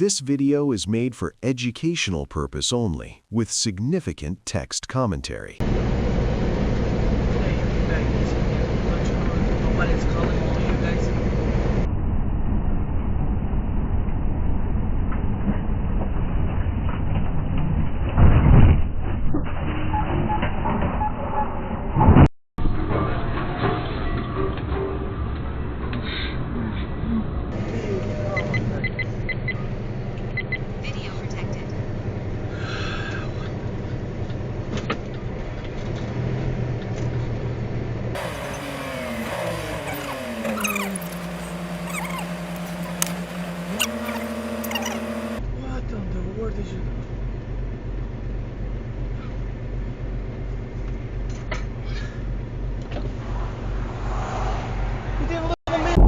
This video is made for educational purpose only, with significant text commentary. Nobody's calling all you guys. Video protected. What on the world did you do? You didn't look at me.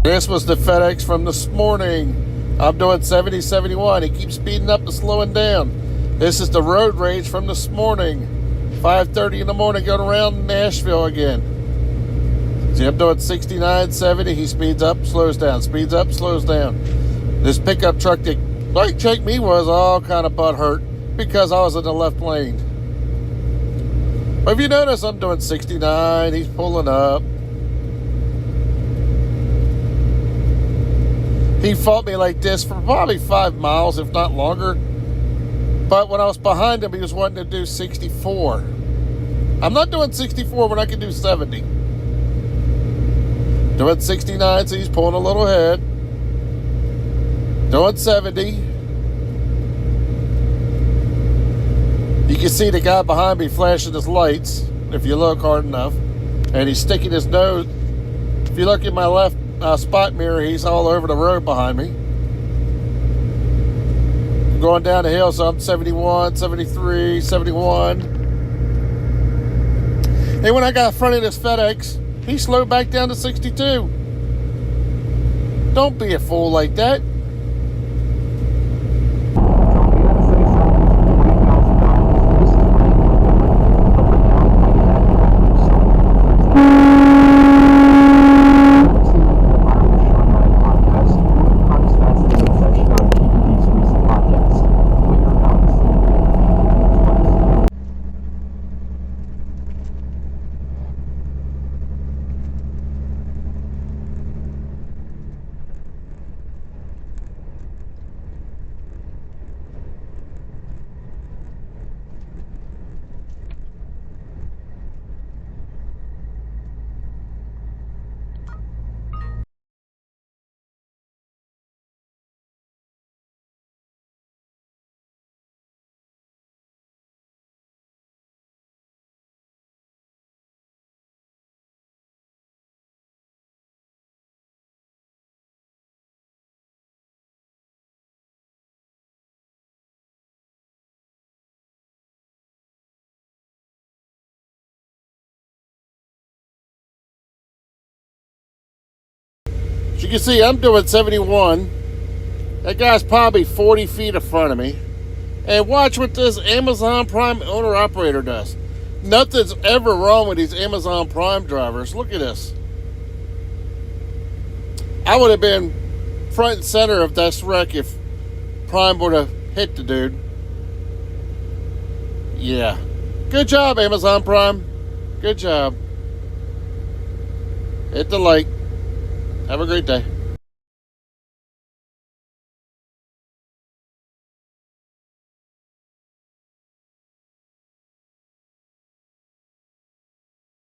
This was the FedEx from this morning. I'm doing 70, 71. He keeps speeding up and slowing down. This is the road rage from this morning. 5:30 in the morning, going around Nashville again. See, I'm doing 69, 70. He speeds up, slows down, speeds up, slows down. This pickup truck that like checked me was all kind of butthurt because I was in the left lane. But if you notice, I'm doing 69. He's pulling up. He fought me like this for probably 5 miles, if not longer. But when I was behind him, he was wanting to do 64. I'm not doing 64 when I can do 70. Doing 69, so he's pulling a little ahead. Doing 70. You can see the guy behind me flashing his lights, if you look hard enough. And he's sticking his nose, If you look at my left spot mirror, he's all over the road behind me. Going down the hill, so I'm 71, 73, 71. Hey, when I got in front of this FedEx, he slowed back down to 62. Don't be a fool like that. As you can see, I'm doing 71. That guy's probably 40 feet in front of me. And watch what this Amazon Prime owner-operator does. Nothing's ever wrong with these Amazon Prime drivers. Look at this. I would have been front and center of this wreck if Prime would have hit the dude. Yeah. Good job, Amazon Prime. Good job. Hit the like. Have a great day.